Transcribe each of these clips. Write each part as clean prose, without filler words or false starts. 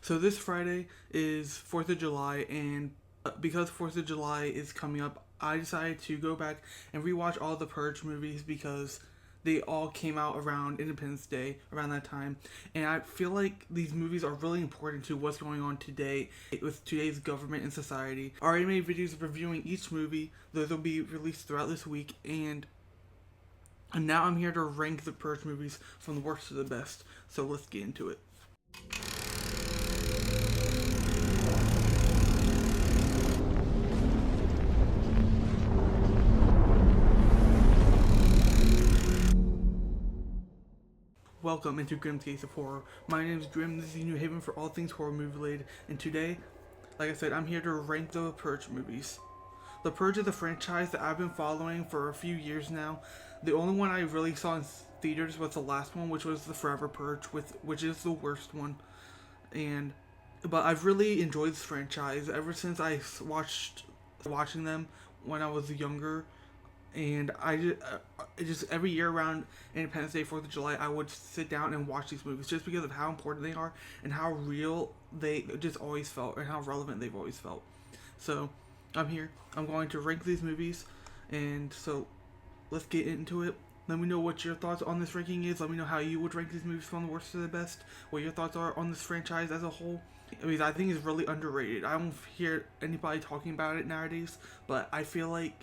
So this Friday is 4th of July, and because 4th of July is coming up, I decided to go back and rewatch all the Purge movies because they all came out around Independence Day, around that time. And I feel like these movies are really important to what's going on today with today's government and society. I already made videos reviewing each movie. Those will be released throughout this week. And now I'm here to rank the Purge movies from the worst to the best. So let's get into it. Welcome into Grimm's Case of Horror. My name is Grim, this is New Haven for all things horror movie related, and today, like I said, I'm here to rank the Purge movies. The Purge is a franchise that I've been following for a few years now. The only one I really saw in theaters was the last one, which was the Forever Purge, which is the worst one. But I've really enjoyed this franchise ever since I watching them when I was younger. And just every year around Independence Day, 4th of July, I would sit down and watch these movies just because of how important they are and how real they just always felt and how relevant they've always felt. So I'm here. I'm going to rank these movies, and so let's get into it. Let me know what your thoughts on this ranking is. Let me know how you would rank these movies from the worst to the best. What your thoughts are on this franchise as a whole. I mean, I think it's really underrated. I don't hear anybody talking about it nowadays, but I feel like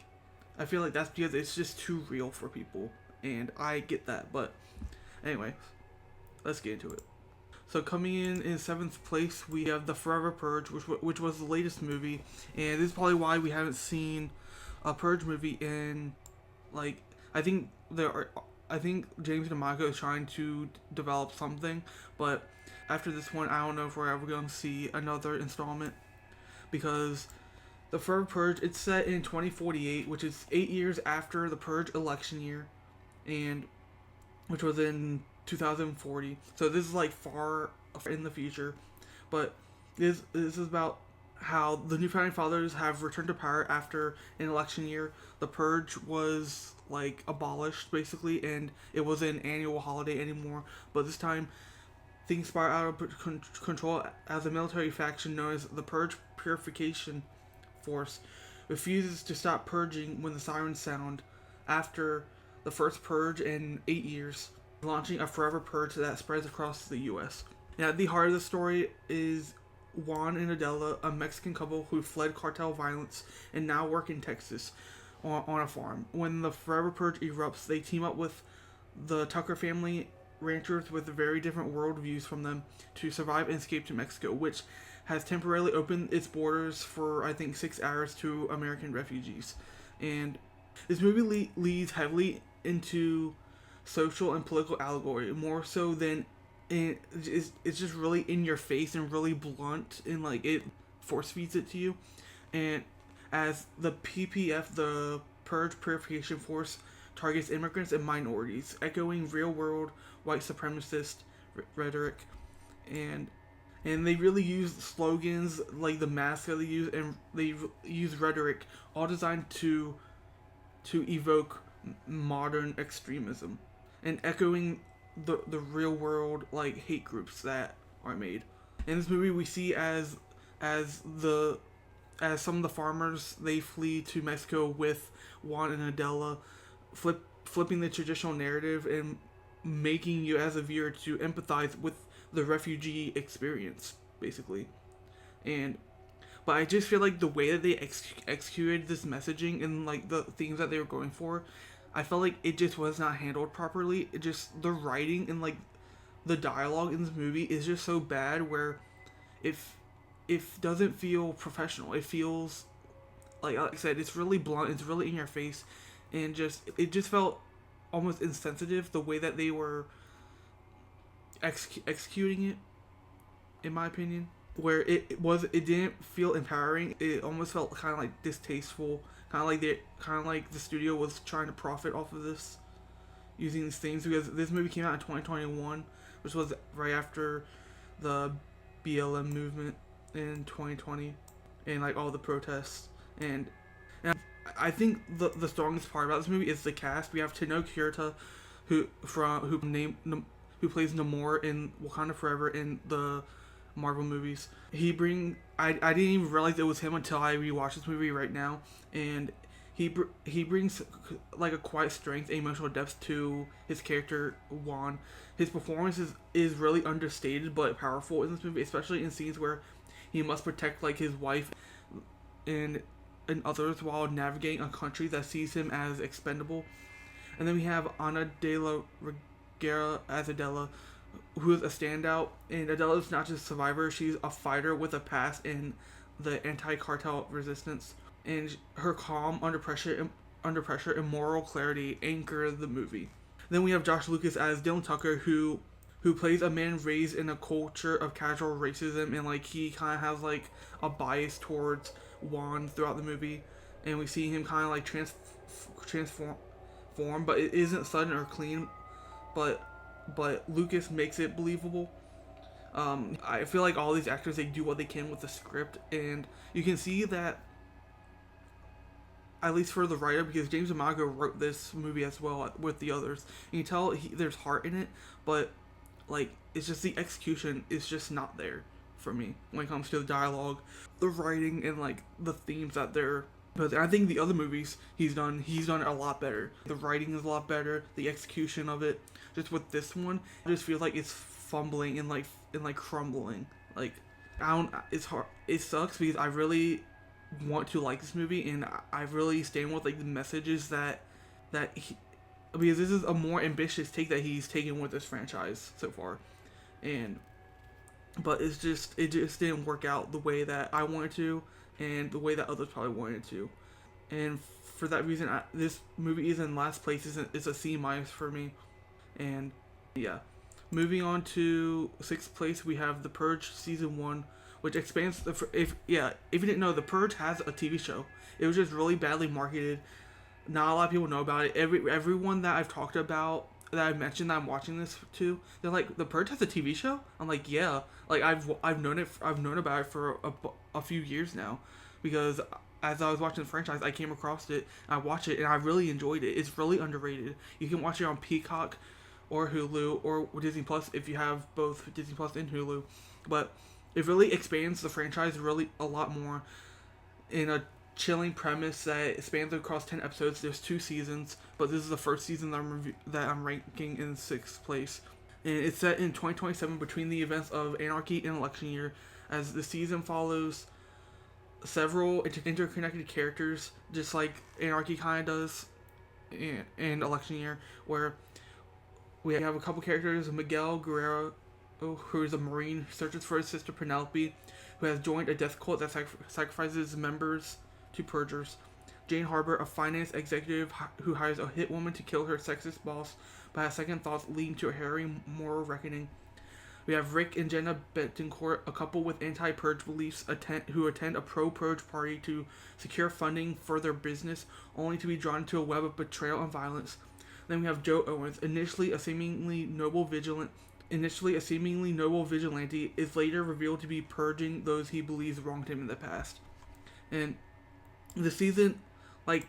that's because it's just too real for people, and I get that. But anyway, let's get into it. So coming in seventh place, we have the Forever Purge, which was the latest movie, and this is probably why we haven't seen a Purge movie in like I think James DeMarco is trying to develop something, but after this one, I don't know if we're ever going to see another installment because the Forever Purge, it's set in 2048, which is 8 years after the Purge election year, and which was in 2040. So this is like far in the future, but this is about how the new founding fathers have returned to power after an election year. The Purge was like abolished basically, and it wasn't an annual holiday anymore. But this time, things spiral out of control as a military faction known as the Purge Purification Force refuses to stop purging when the sirens sound after the first purge in 8 years, launching a forever purge that spreads across the U.S. Now, at the heart of the story is Juan and Adela, a Mexican couple who fled cartel violence and now work in Texas on a farm. When the forever purge erupts, they team up with the Tucker family, ranchers with very different worldviews from them, to survive and escape to Mexico, which has temporarily opened its borders for, I think, 6 hours to American refugees. And this movie leads heavily into social and political allegory, more so than it's just really in your face and really blunt, and like it force feeds it to you. And as the PPF, the Purge Purification Force, targets immigrants and minorities, echoing real world white supremacist rhetoric. And they really use slogans like the mask that they use, and they use rhetoric, all designed to evoke modern extremism and echoing the real world like hate groups that are made. In this movie, we see as some of the farmers, they flee to Mexico with Juan and Adela, flipping the traditional narrative and making you as a viewer to empathize with the refugee experience, basically. But I just feel like the way that they executed this messaging and like the themes that they were going for, I felt like it just was not handled properly. It just, the writing and like the dialogue in this movie is just so bad, where it doesn't feel professional. It feels like I said, it's really blunt, it's really in your face, and it just felt almost insensitive the way that they were executing it, in my opinion. Where it didn't feel empowering. It almost felt kind of like distasteful, kind of like the studio was trying to profit off of this, using these things, because this movie came out in 2021, which was right after the BLM movement in 2020 and like all the protests. And I think the strongest part about this movie is the cast. We have Tenoch Huerta, who plays Namor in Wakanda Forever, in the Marvel movies. I didn't even realize it was him until I rewatched this movie right now, and he brings like a quiet strength, emotional depth to his character Juan. His performance is really understated but powerful in this movie, especially in scenes where he must protect like his wife and others while navigating a country that sees him as expendable. And then we have Ana de la Reguera as Adela, who is a standout. And Adela is not just a survivor; she's a fighter with a past in the anti-cartel resistance. And her calm under pressure and moral clarity anchor the movie. Then we have Josh Lucas as Dylan Tucker, who plays a man raised in a culture of casual racism, and like he kind of has like a bias towards Juan throughout the movie, and we see him kind of like transform, but it isn't sudden or clean, but Lucas makes it believable. I feel like all these actors, they do what they can with the script, and you can see that at least for the writer, because James Amago wrote this movie as well with the others. You can tell there's heart in it, but like it's just the execution is just not there for me when it comes to the dialogue, the writing, and like the themes that they're. But I think the other movies he's done it a lot better. The writing is a lot better, the execution of it. Just with this one, I just feel like it's fumbling and like crumbling. Like I don't. It's hard. It sucks because I really want to like this movie, and I really stand with like the messages that he, because this is a more ambitious take that he's taken with this franchise so far, but it just didn't work out the way that I wanted to, and the way that others probably wanted to, and for that reason, this movie is in last place. It's a C- for me, and yeah. Moving on to 6th place, we have The Purge Season 1, which expands if you didn't know, The Purge has a TV show. It was just really badly marketed. Not a lot of people know about it. Everyone that I've talked about, that I've mentioned that I'm watching this to, they're like, The Purge has a TV show? I'm like, yeah. Like I've known about it for a few years now, because as I was watching the franchise, I came across it. I watched it and I really enjoyed it. It's really underrated. You can watch it on Peacock or Hulu or Disney Plus if you have both Disney Plus and Hulu, but it really expands the franchise really a lot more in a chilling premise that spans across 10 episodes. There's 2 seasons, but this is the first season that I'm ranking in 6th place. And it's set in 2027 between the events of Anarchy and Election Year, as the season follows several interconnected characters, just like Anarchy kind of does and Election Year, where we have a couple characters: Miguel Guerrero, who is a Marine, searches for his sister Penelope, who has joined a death cult that sacrifices members to purgers. Jane Harbor, a finance executive who hires a hitwoman to kill her sexist boss, but has second thoughts leading to a harrowing moral reckoning. We have Rick and Jenna Betancourt, a couple with anti-purge beliefs who attend a pro-purge party to secure funding for their business, only to be drawn into a web of betrayal and violence. Then we have Joe Owens, initially a seemingly noble vigilante, is later revealed to be purging those he believes wronged him in the past. And the season, like,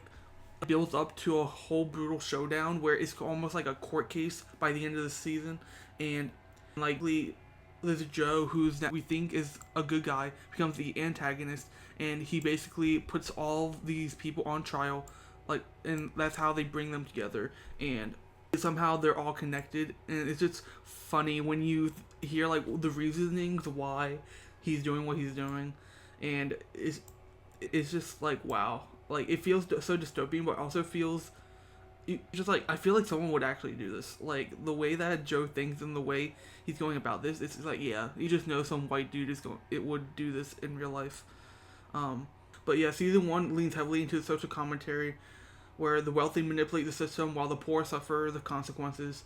builds up to a whole brutal showdown where it's almost like a court case by the end of the season, and likely there's Joe, who's that we think is a good guy, becomes the antagonist, and he basically puts all these people on trial, like, and that's how they bring them together, and somehow they're all connected, and it's just funny when you hear like the reasonings why he's doing what he's doing, and it's just like, wow, like it feels so dystopian, but also feels just like I feel like someone would actually do this. Like the way that Joe thinks and the way he's going about this, it's like, yeah, you just know some white dude would do this in real life. But yeah, season 1 leans heavily into the social commentary, where the wealthy manipulate the system while the poor suffer the consequences.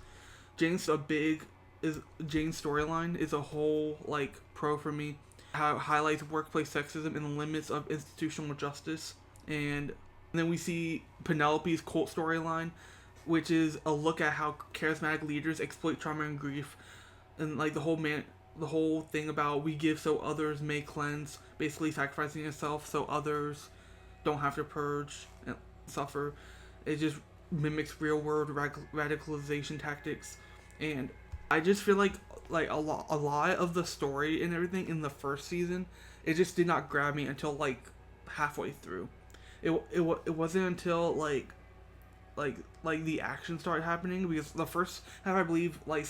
Jane's storyline is a whole like pro for me. How it highlights workplace sexism and the limits of institutional justice. And then we see Penelope's cult storyline, which is a look at how charismatic leaders exploit trauma and grief, and like the whole thing about we give so others may cleanse, basically sacrificing yourself so others don't have to purge and suffer. It just mimics real world radicalization tactics, and I just feel like like a lot of the story and everything in the first season, it just did not grab me until like halfway through. It wasn't until like the action started happening, because the first half, I believe, like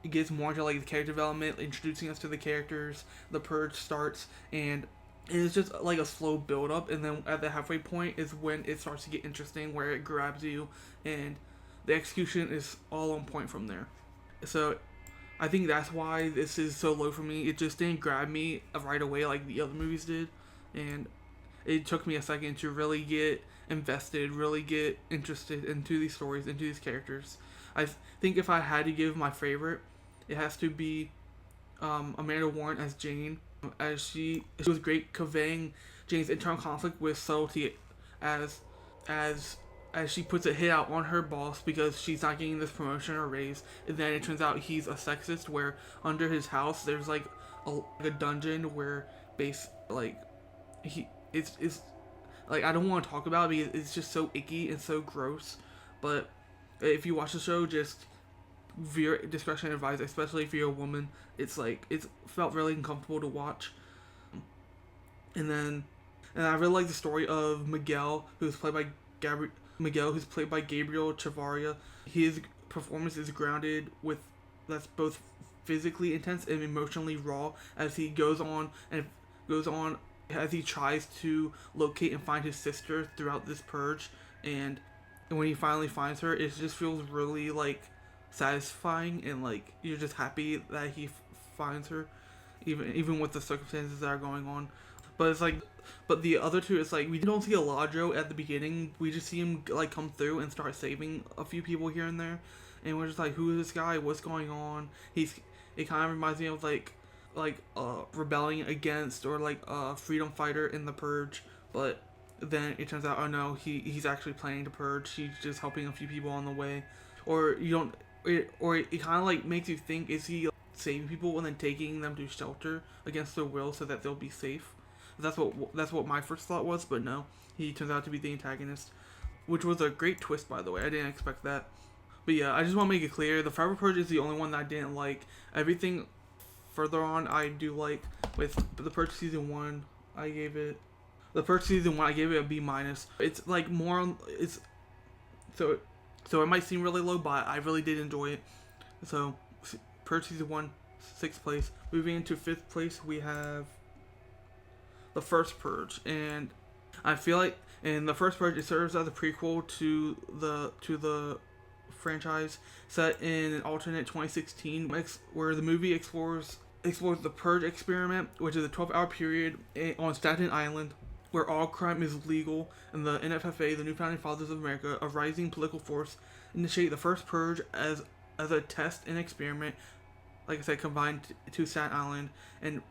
it gets more into like the character development, introducing us to the characters. The purge starts, and it's just like a slow build up, and then at the halfway point is when it starts to get interesting, where it grabs you, and the execution is all on point from there. So I think that's why this is so low for me. It just didn't grab me right away like the other movies did, and it took me a second to really get invested, really get interested into these stories, into these characters. I think if I had to give my favorite, it has to be Amanda Warren as Jane, as she was great conveying Jane's internal conflict with subtlety, as as she puts a hit out on her boss because she's not getting this promotion or raise, and then it turns out he's a sexist. Where under his house there's like a dungeon where it's like, I don't want to talk about it because it's just so icky and so gross. But if you watch the show, just veer discretion advised, especially if you're a woman. It's like, it's felt really uncomfortable to watch. And I really like the story of Miguel, who's played by Gabriel Chavarria. His performance is grounded with that's both physically intense and emotionally raw, as he goes on as he tries to locate and find his sister throughout this purge. And when he finally finds her, it just feels really like satisfying, and like you're just happy that he finds her, even with the circumstances that are going on. But it's like, but the other two, it's like we don't see Eladro at the beginning. We just see him like come through and start saving a few people here and there, and we're just like, who is this guy? What's going on? It kind of reminds me of like rebelling against, or like a freedom fighter in the purge. But then it turns out, oh no, he's actually planning to purge. He's just helping a few people on the way. Or you don't it kind of like makes you think, is he saving people and then taking them to shelter against their will so that they'll be safe? That's what my first thought was. But no, he turns out to be the antagonist, which was a great twist, by the way. I didn't expect that. But yeah, I just want to make it clear, the Forever Purge is the only one that I didn't like. Everything further on I do like. With the Purge season 1, I gave it a B minus. It's like more, it's so it might seem really low, but I really did enjoy it. So Purge season 1, 6th place. Moving into 5th place, we have the first Purge, and I feel like in the first Purge, it serves as a prequel to the franchise, set in an alternate 2016, where the movie explores the Purge experiment, which is a 12-hour period on Staten Island, where all crime is legal, and the NFFA, the New Founding Fathers of America, a rising political force, initiate the first Purge as a test and experiment, like I said, combined to Staten Island, and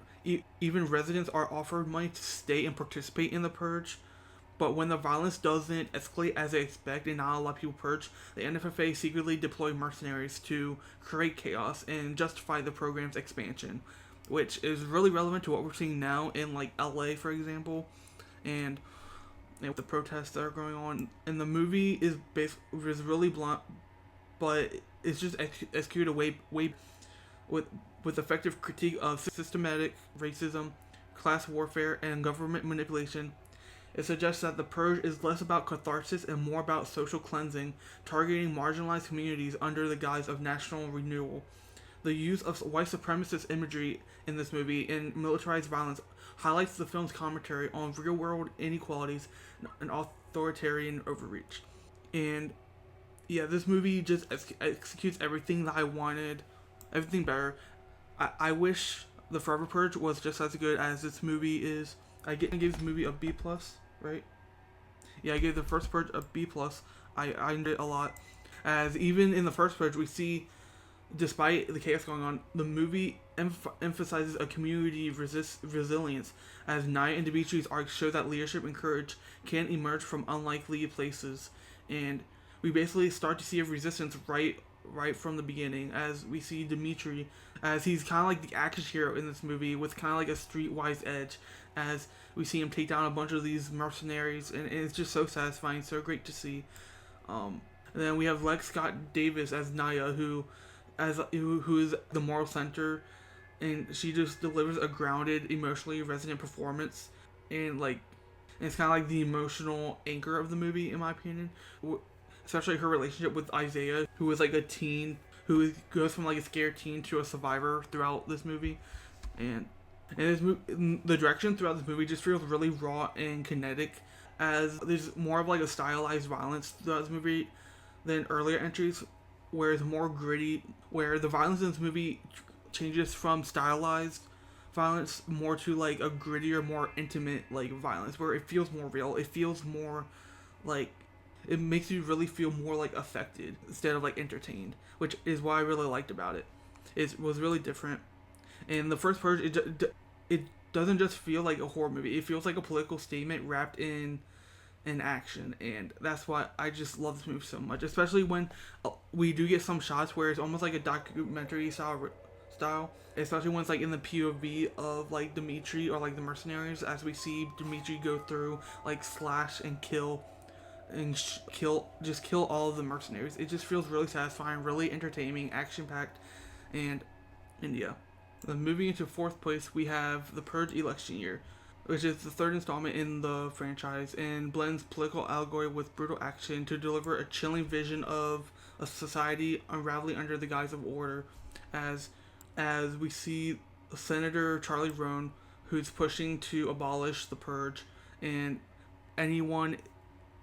even residents are offered money to stay and participate in the Purge. But when the violence doesn't escalate as they expect and not a lot of people purge, the NFFA secretly deploy mercenaries to create chaos and justify the program's expansion, which is really relevant to what we're seeing now in like LA, for example, and with the protests that are going on. And the movie is really blunt, but it's just executed way with effective critique of systematic racism, class warfare, and government manipulation. It suggests that the Purge is less about catharsis and more about social cleansing, targeting marginalized communities under the guise of national renewal. The use of white supremacist imagery in this movie and militarized violence highlights the film's commentary on real-world inequalities and authoritarian overreach. And yeah, this movie just executes everything that I wanted, everything better. I wish the Forever Purge was just as good as this movie is. I gave this movie a B+, right? Yeah, I gave the first Purge a B+. I enjoyed it a lot. As even in the first Purge, we see, despite the chaos going on, the movie emphasizes a community resilience, as Nia and Dimitri's arcs show that leadership and courage can emerge from unlikely places. And we basically start to see a resistance right from the beginning, as we see Dimitri, as he's kind of like the action hero in this movie, with kind of like a streetwise edge, as we see him take down a bunch of these mercenaries, and it's just so satisfying, so great to see. And then we have Lex Scott Davis as Naya, who as who is the moral center, and she just delivers a grounded, emotionally resonant performance, and like and it's kind of like the emotional anchor of the movie, in my opinion. Especially her relationship with Isaiah, who is like a teen who goes from like a scared teen to a survivor throughout this movie, and the direction throughout this movie just feels really raw and kinetic, as there's more of like a stylized violence throughout this movie than earlier entries, where it's more gritty, where the violence in this movie changes from stylized violence more to like a grittier, more intimate like violence, where it feels more real. It feels more like it makes you really feel more like affected instead of like entertained, which is what I really liked about it. It was really different. And the first Purge, it doesn't just feel like a horror movie. It feels like a political statement wrapped in action, and that's why I just love this movie so much. Especially when we do get some shots where it's almost like a documentary style. Especially when it's like in the POV of like Dimitri or like the mercenaries, as we see Dimitri go through like slash and kill and kill all of the mercenaries. It just feels really satisfying, really entertaining, action packed, and yeah. Then moving into fourth place, we have The Purge Election Year, which is the third installment in the franchise and blends political allegory with brutal action to deliver a chilling vision of a society unraveling under the guise of order, as we see Senator Charlie Roan, who's pushing to abolish the Purge, and anyone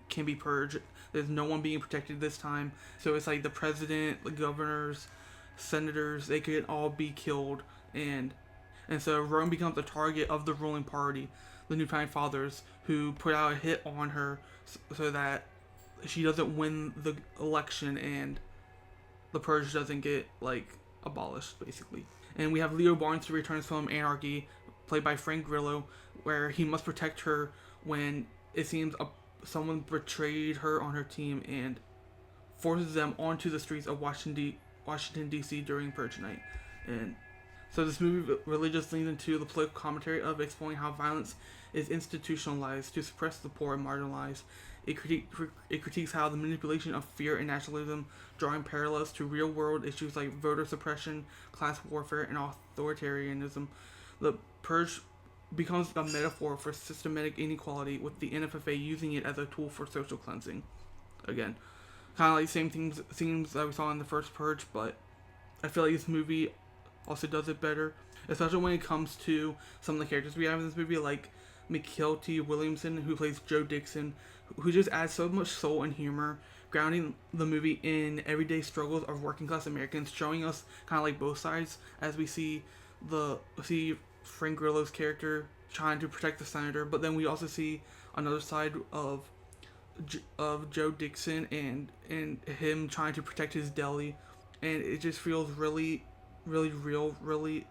can be purged. There's no one being protected this time. So it's like the president, the governors, senators, they could all be killed, and so Rome becomes the target of the ruling party, the New Founding Fathers, who put out a hit on her so that she doesn't win the election and the Purge doesn't get like abolished, basically. And we have Leo Barnes, who returns from Anarchy, played by Frank Grillo, where he must protect her when it seems someone betrayed her on her team and forces them onto the streets of Washington D.C. during Purge night. And so this movie really just leans into the political commentary of exploring how violence is institutionalized to suppress the poor and marginalized. It critiques how the manipulation of fear and nationalism, drawing parallels to real-world issues like voter suppression, class warfare, and authoritarianism. The Purge becomes a metaphor for systematic inequality, with the NFFA using it as a tool for social cleansing. Again, kind of like same themes that we saw in the first Purge, but I feel like this movie also does it better, especially when it comes to some of the characters we have in this movie, like Mikhail T. Williamson, who plays Joe Dixon, who just adds so much soul and humor, grounding the movie in everyday struggles of working class Americans, showing us kind of like both sides, as we see Frank Grillo's character trying to protect the senator, but then we also see another side of Joe Dixon and him trying to protect his deli, and it just feels really, really real, really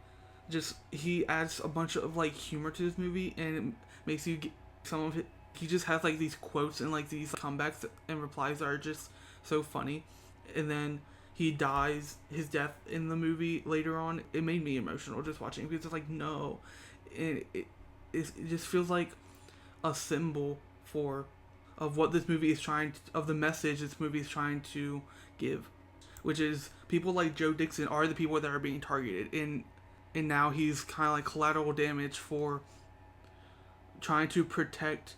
just, he adds a bunch of like humor to this movie, and it makes you get some of it. He just has like these quotes and like these comebacks and replies that are just so funny, and then he dies. His death in the movie later on, it made me emotional just watching it, because it's like, no, it just feels like a symbol of what this movie is of the message this movie is trying to give, which is people like Joe Dixon are the people that are being targeted, and now he's kind of like collateral damage for trying to protect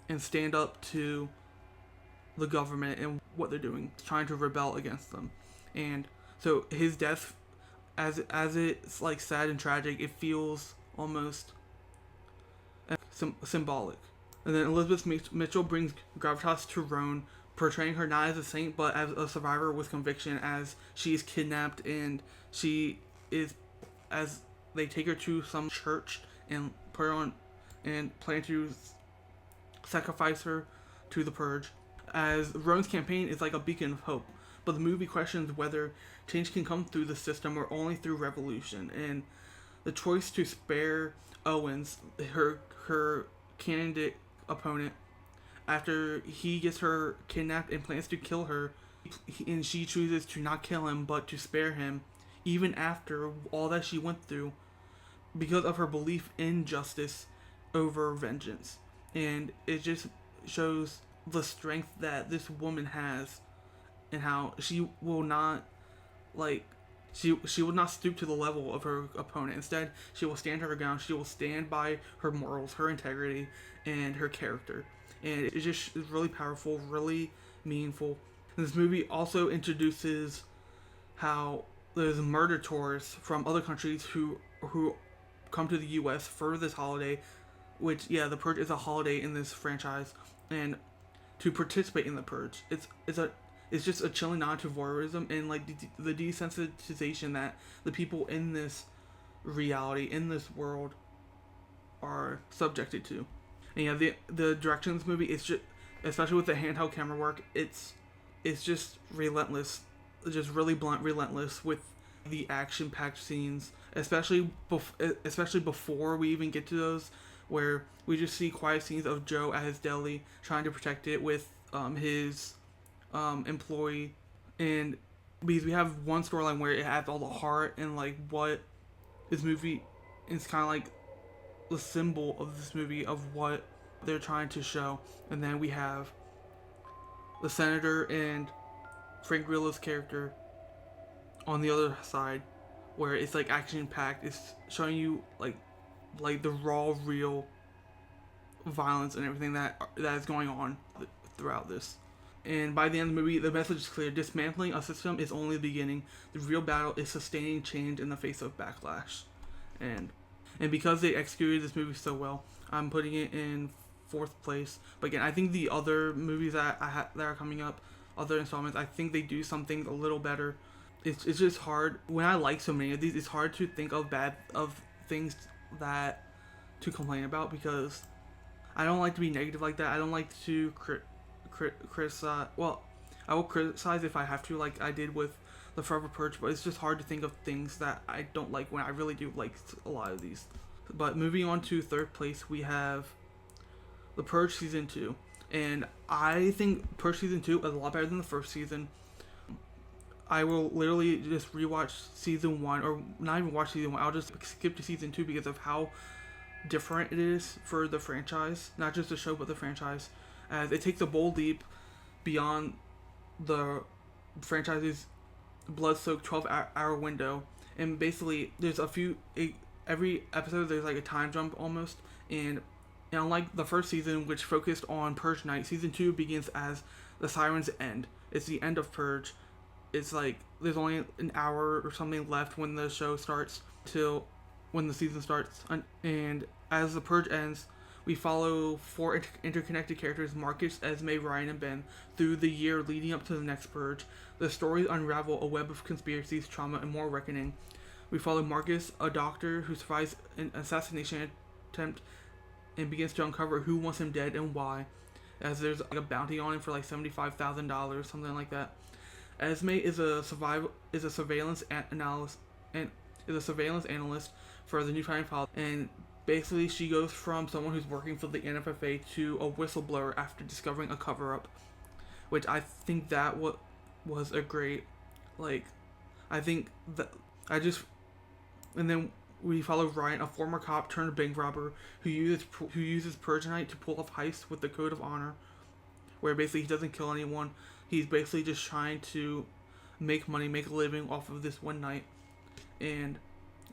and stand up to the government and what they're doing, trying to rebel against them. And so his death, as it's like sad and tragic, it feels almost symbolic. And then Elizabeth Mitchell brings gravitas to Roan, portraying her not as a saint but as a survivor with conviction, as she is kidnapped and she is, as they take her to some church and put her on and plan to sacrifice her to the Purge, as Roan's campaign is like a beacon of hope. But the movie questions whether change can come through the system or only through revolution, and the choice to spare Owens, her candidate opponent, after he gets her kidnapped and plans to kill her, and she chooses to not kill him but to spare him, even after all that she went through, because of her belief in justice over vengeance. And it just shows the strength that this woman has, and how she will not like she will not stoop to the level of her opponent. Instead, she will stand her ground. She will stand by her morals, her integrity, and her character. And it just is really powerful, really meaningful. And this movie also introduces how there's murder tourists from other countries who come to the U.S. for this holiday, which the Purge is a holiday in this franchise, and to participate in the Purge, it's just a chilling nod to voyeurism and like the desensitization that the people in this reality, in this world, are subjected to. And the direction of this movie is just, especially with the handheld camera work, it's just relentless, just really blunt, relentless with the action-packed scenes, especially before we even get to those, where we just see quiet scenes of Joe at his deli trying to protect it with his employee, and because we have one storyline where it has all the heart and like what this movie is kind of like the symbol of this movie of what they're trying to show, and then we have the senator and Frank Grillo's character on the other side, where it's like action packed. It's showing you like the raw, real violence and everything that is going on throughout this. And by the end of the movie, the message is clear: dismantling a system is only the beginning. The real battle is sustaining change in the face of backlash. And because they executed this movie so well, I'm putting it in 4th place. But again, I think the other movies that that are coming up, other installments, I think they do something a little better. It's just hard when I like so many of these. It's hard to think of things that to complain about, because I don't like to be negative like that. I don't like to criticize. Well, I will criticize if I have to, like I did with the Forever Purge, but it's just hard to think of things that I don't like when I really do like a lot of these. But moving on to 3rd place, we have The Purge Season 2. And I think Purge Season 2 is a lot better than the first season. I will literally just rewatch Season 1, or not even watch Season 1. I'll just skip to Season 2 because of how different it is for the franchise. Not just the show, but the franchise. As it takes a bold leap beyond the franchise's blood-soaked 12-hour window. And basically, there's every episode there's like a time jump almost. And unlike the first season, which focused on Purge Night, Season 2 begins as the Sirens End. It's the end of Purge. It's like there's only an hour or something left when the show starts till when the season starts. And as the Purge ends, we follow 4 interconnected characters: Marcus, Esme, Ryan, and Ben, through the year leading up to the next Purge. The stories unravel a web of conspiracies, trauma, and more reckoning. We follow Marcus, a doctor who survives an assassination attempt and begins to uncover who wants him dead and why, as there's like a bounty on him for like $75,000, something like that. Esme is a surveillance analyst for the New Founding Fathers, and basically she goes from someone who's working for the NFFA to a whistleblower after discovering a cover-up, which I think that was a great, like, I think that and then we follow Ryan, a former cop turned bank robber who uses Purge Night to pull off heists with the Code of Honor, where basically he doesn't kill anyone. He's basically just trying to make money, make a living off of this one night. And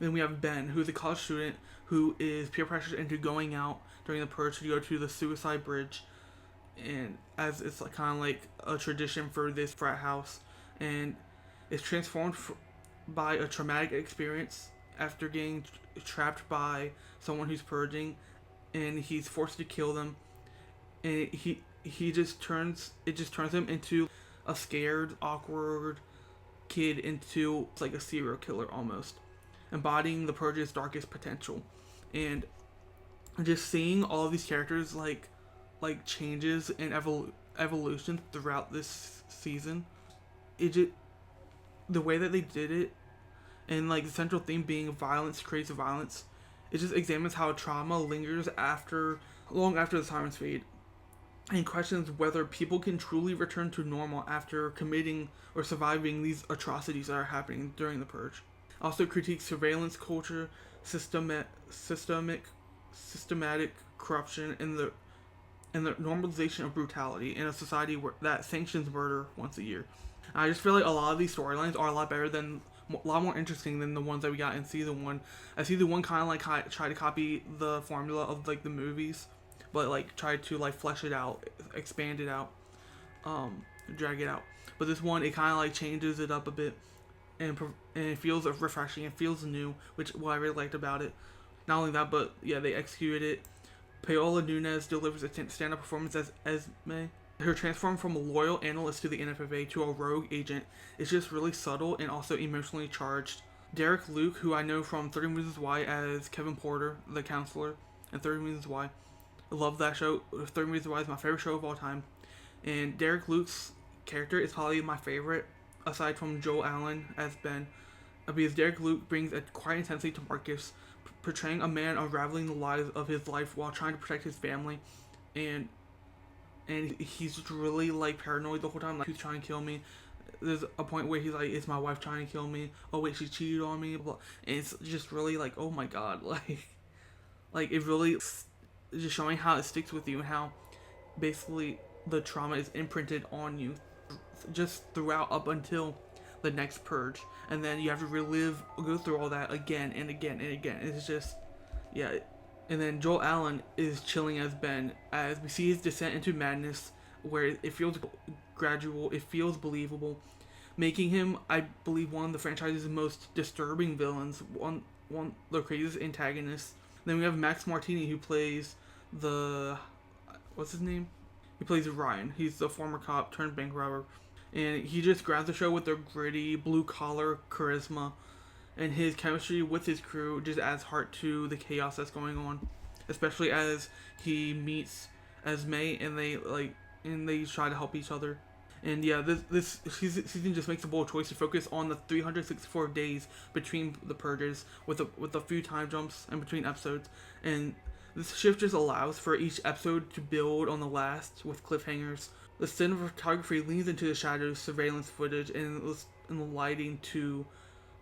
then we have Ben, who's a college student who is peer pressured into going out during the Purge to go to the Suicide Bridge, and as it's like, kind of like a tradition for this frat house, and is transformed by a traumatic experience after getting trapped by someone who's purging, and he's forced to kill them, and it just turns him into a scared, awkward kid into like a serial killer almost, embodying the Purge's darkest potential. And just seeing all of these characters like changes and evolution throughout this season, the way that they did it, and like the central theme being violence creates violence, it just examines how trauma lingers long after the sirens fade, and questions whether people can truly return to normal after committing or surviving these atrocities that are happening during the Purge. Also critiques surveillance culture, systematic corruption, and the normalization of brutality in a society that sanctions murder once a year. I just feel like a lot of these storylines are a lot better than, a lot more interesting than the ones that we got in season one. Season one kind of like try to copy the formula of like the movies, but like try to like flesh it out, expand it out, drag it out. But this one, it kind of like changes it up a bit, and it feels refreshing. It feels new, which what I really liked about it. Not only that, but yeah, they executed it. Paola Nunez delivers a stand-up performance as Esme. Her transform from a loyal analyst to the NFFA to a rogue agent is just really subtle and also emotionally charged. Derek Luke, who I know from 30 Reasons Why as Kevin Porter, the counselor, and 30 Reasons Why. I love that show. 30 Reasons Why is my favorite show of all time. And Derek Luke's character is probably my favorite, aside from Joel Allen as Ben, because Derek Luke brings a quiet intensity to Marcus, portraying a man unraveling the lies of his life while trying to protect his family, and he's just really like paranoid the whole time, like who's trying to kill me. There's a point where he's like, is my wife trying to kill me? Oh wait, she cheated on me. And it's just really like, oh my god, like it really is just showing how it sticks with you and how basically the trauma is imprinted on you just throughout up until the next purge, and then you have to go through all that again and again and again. It's just, yeah. And then Joel Allen is chilling as Ben, as we see his descent into madness, where it feels gradual, it feels believable, making him, I believe, one of the franchise's most disturbing villains, one of the craziest antagonists. Then we have Max Martini, who plays what's his name? He plays Ryan. He's the former cop turned bank robber. And he just grabs the show with their gritty, blue-collar charisma. And his chemistry with his crew just adds heart to the chaos that's going on. Especially as he meets Esme and they try to help each other. And yeah, this season just makes a bold choice to focus on the 364 days between the purges with a few time jumps in between episodes. And this shift just allows for each episode to build on the last with cliffhangers. The cinematography leans into the shadows, surveillance footage, and the lighting to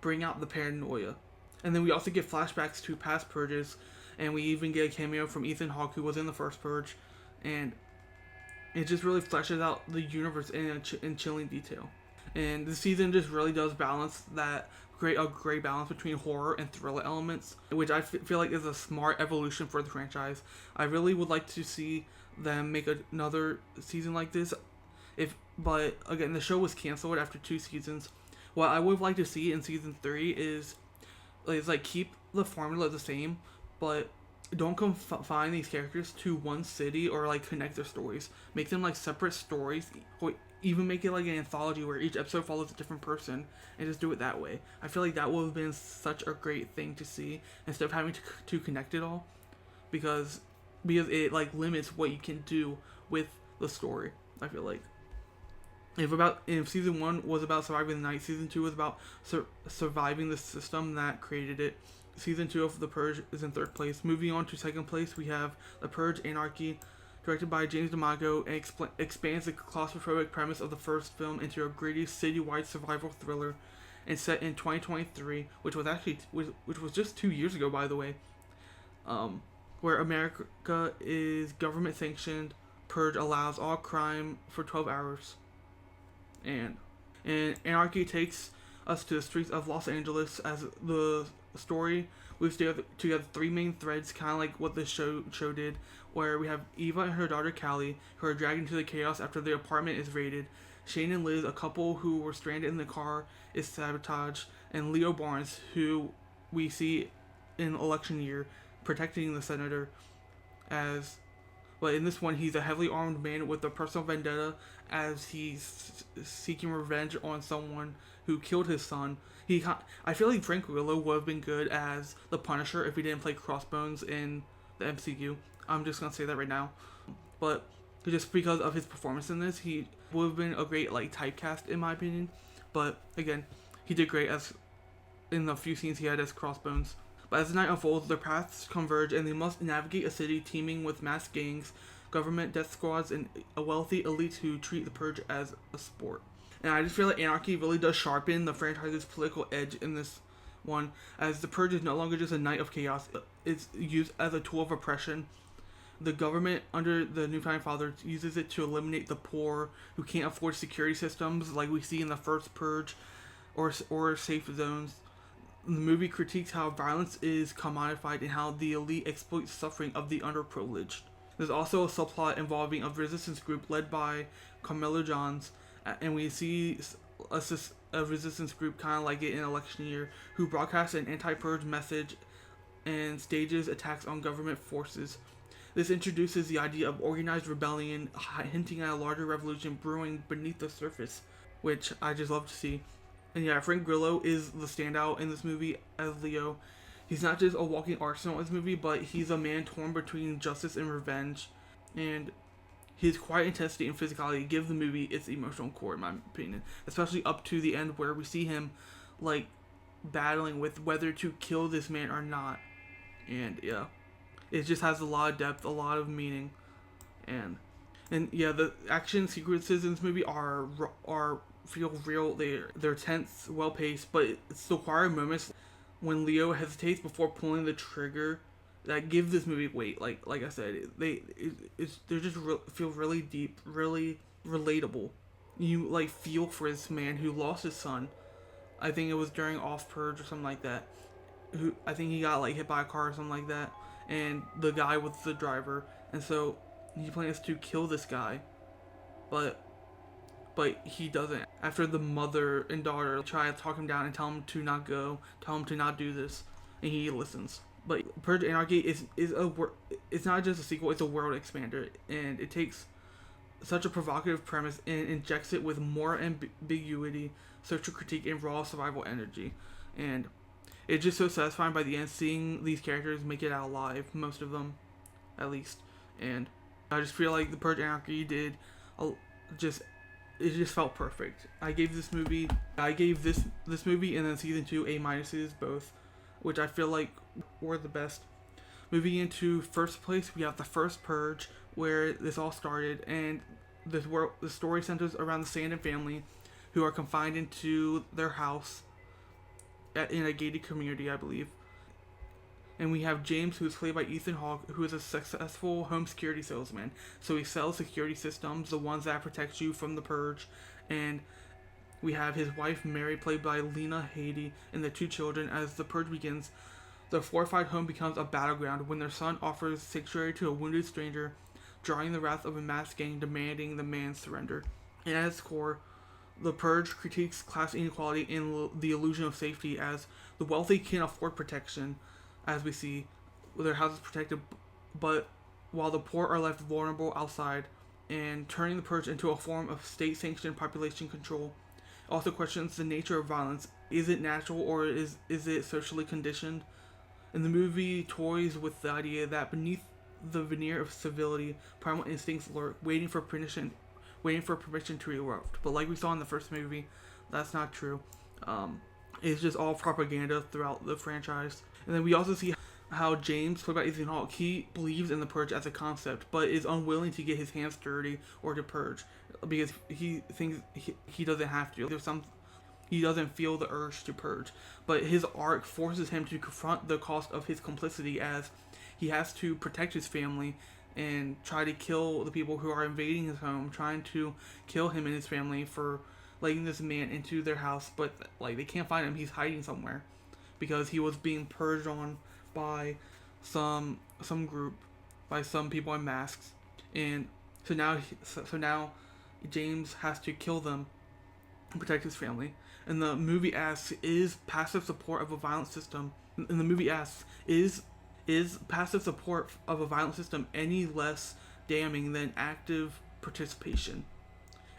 bring out the paranoia. And then we also get flashbacks to past purges, and we even get a cameo from Ethan Hawke, who was in the first purge, and it just really fleshes out the universe in chilling detail. And this season just really does balance that great balance between horror and thriller elements, which I feel like is a smart evolution for the franchise. I really would like to see them make another season like this. But again, the show was canceled after 2 seasons. What I would like to see in season 3 is like keep the formula the same, but don't confine these characters to one city or like connect their stories. Make them like separate stories, or even make it like an anthology where each episode follows a different person, and just do it that way. I feel like that would have been such a great thing to see instead of having to connect it all, because it like limits what you can do with the story. I feel like if season 1 was about surviving the night, season 2 was about surviving the system that created it. Season 2 of The Purge is in 3rd place. Moving on to 2nd place, we have The Purge: Anarchy, directed by James D'Amato, and expands the claustrophobic premise of the first film into a gritty citywide survival thriller, and set in 2023, which was just 2 years ago, by the way. Where America is government sanctioned, Purge allows all crime for 12 hours. And Anarchy takes us to the streets of Los Angeles as the story weaves together 3 main threads, kind of like what this show did, where we have Eva and her daughter Callie, who are dragged into the chaos after their apartment is raided. Shane and Liz, a couple who were stranded in the car, is sabotaged, and Leo Barnes, who we see in election year protecting the senator, but in this one he's a heavily armed man with a personal vendetta, as he's seeking revenge on someone who killed his son. I feel like Frank Grillo would have been good as the Punisher if he didn't play Crossbones in the MCU. I'm just gonna say that right now. But just because of his performance in this, he would have been a great like typecast in my opinion. But again, he did great as in the few scenes he had as Crossbones. But as the night unfolds, their paths converge and they must navigate a city teeming with masked gangs, government death squads, and a wealthy elite who treat the Purge as a sport. And I just feel like Anarchy really does sharpen the franchise's political edge in this one, as the Purge is no longer just a night of chaos. It's used as a tool of oppression, The government, under the New Founding Fathers, uses it to eliminate the poor who can't afford security systems, like we see in the first Purge, or safe zones. The movie critiques how violence is commodified and how the elite exploit suffering of the underprivileged. There's also a subplot involving a resistance group led by Carmelo Johns, and we see a resistance group kind of like it in election year, who broadcasts an anti-purge message and stages attacks on government forces. This introduces the idea of organized rebellion, hinting at a larger revolution brewing beneath the surface, which I just love to see. And yeah, Frank Grillo is the standout in this movie as Leo. He's not just a walking arsenal in this movie, but he's a man torn between justice and revenge. And his quiet intensity and physicality give the movie its emotional core, in my opinion. Especially up to the end where we see him, like, battling with whether to kill this man or not. And yeah, it just has a lot of depth, a lot of meaning. And yeah, the action sequences in this movie are feel real. They're tense, well paced, but it's the quiet moments when Leo hesitates before pulling the trigger that give this movie weight. Like I said, they just feel really deep, really relatable. You like feel for this man who lost his son. I think it was during off Purge or something like that. Who I think he got like hit by a car or something like that, and the guy was the driver, and so he plans to kill this guy, but he doesn't. After the mother and daughter try to talk him down and tell him to not go, tell him to not do this, and he listens. But Purge Anarchy is it's not just a sequel; it's a world expander, and it takes such a provocative premise and injects it with more ambiguity, social critique, and raw survival energy, and it's just so satisfying by the end, seeing these characters make it out alive, most of them, at least. And I just feel like the Purge Anarchy did, it just felt perfect. I gave this movie and then season 2 A-minuses both, which I feel like were the best. Moving into first place, we have the first Purge, where this all started, and the story centers around the Sandin family, who are confined into their house in a gated community, I believe. And we have James, who is played by Ethan Hawke, who is a successful home security salesman. So he sells security systems, the ones that protect you from the Purge. And we have his wife, Mary, played by Lena Headey, and the 2 children. As the Purge begins, the fortified home becomes a battleground when their son offers sanctuary to a wounded stranger, drawing the wrath of a masked gang demanding the man's surrender. And at its core, the Purge critiques class inequality and the illusion of safety, as the wealthy can afford protection, as we see their houses protected, but while the poor are left vulnerable outside, and turning the Purge into a form of state-sanctioned population control. Also questions the nature of violence. Is it natural or is it socially conditioned? And the movie toys with the idea that beneath the veneer of civility, primal instincts lurk, waiting for permission to erupt. But like we saw in the first movie, that's not true. It's just all propaganda throughout the franchise. And then we also see how James, played by Ethan Hawke, he believes in the Purge as a concept, but is unwilling to get his hands dirty or to purge, because he thinks he doesn't have to. He doesn't feel the urge to purge. But his arc forces him to confront the cost of his complicity, as he has to protect his family and try to kill the people who are invading his home, trying to kill him and his family for letting this man into their house, but like they can't find him. He's hiding somewhere because he was being purged on by some group, by some people in masks, and so now James has to kill them and protect his family. And the movie asks, is passive support of a violent system? And the movie asks, is passive support of a violent system any less damning than active participation?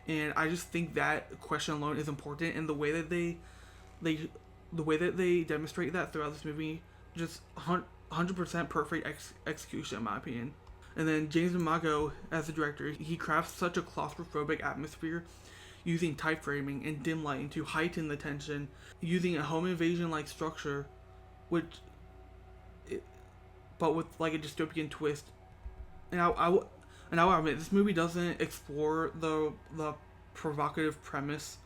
And I just think that question alone is important, and the way that they demonstrate that throughout this movie, just 100% perfect execution in my opinion. And then James Mangold, as the director, he crafts such a claustrophobic atmosphere using tight framing and dim lighting to heighten the tension, using a home invasion like structure, but with like a dystopian twist. And I will admit, this movie doesn't explore the provocative premise.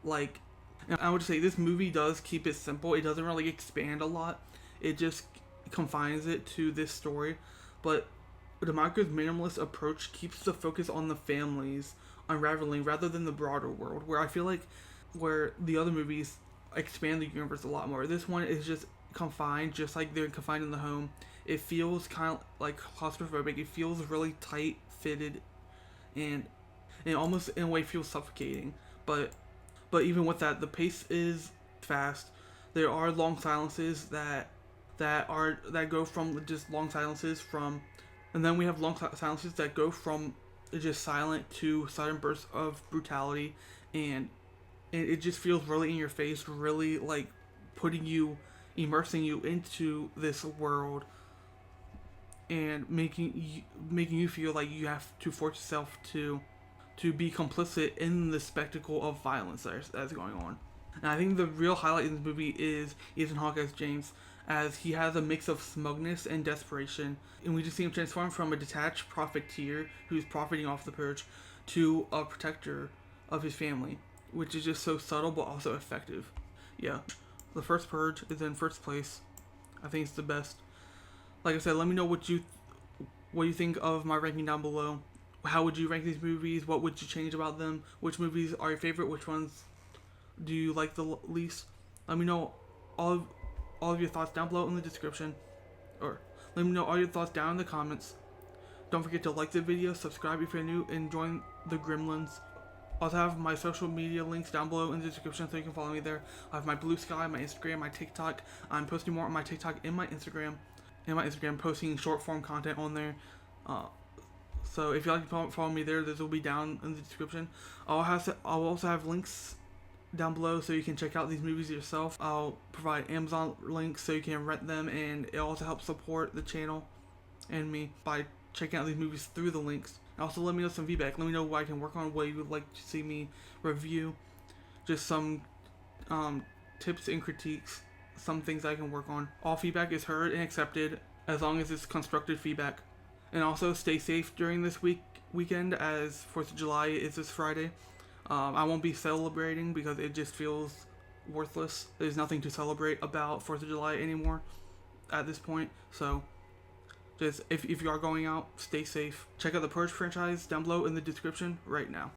Like, and I would say this movie does keep it simple. It doesn't really expand a lot. It just confines it to this story. But DeMarco's minimalist approach keeps the focus on the families unraveling rather than the broader world, where I feel like where the other movies expand the universe a lot more. This one is just confined, just like they're confined in the home. It feels kind of like claustrophobic. It feels really tight fitted, and it almost in a way feels suffocating. But even with that, the pace is fast. There are long silences that go from just long silences from, and then we have long silences that go from just silent to sudden bursts of brutality, and it just feels really in your face, really like immersing you into this world, and making you feel like you have to force yourself to be complicit in the spectacle of violence that's going on. And I think the real highlight in this movie is Ethan Hawke as James, as he has a mix of smugness and desperation, and we just see him transform from a detached profiteer who's profiting off the Purge to a protector of his family, which is just so subtle but also effective. Yeah, the first Purge is in first place. I think it's the best. Like I said, let me know what you think of my ranking down below. How would you rank these movies? What would you change about them? Which movies are your favorite? Which ones do you like the least? Let me know all of your thoughts down below in the description, or let me know all your thoughts down in the comments. Don't forget to like the video, subscribe if you're new, and join the Gremlins. Also have my social media links down below in the description so you can follow me there. I have my Blue Sky, my Instagram, my TikTok. I'm posting more on my TikTok and my Instagram. Posting short form content on there. So if you like to follow me there, this will be down in the description. I'll also have links down below so you can check out these movies yourself. I'll provide Amazon links so you can rent them, and it also helps support the channel and me by checking out these movies through the links. And also let me know some feedback. Let me know what I can work on, what you would like to see me review. Just some tips and critiques, some things I can work on. All feedback is heard and accepted as long as it's constructive feedback. And also stay safe during this weekend, as 4th of July is this Friday. I won't be celebrating because it just feels worthless. There's nothing to celebrate about 4th of July anymore at this point. So just if you are going out, stay safe. Check out the Purge franchise down below in the description right now.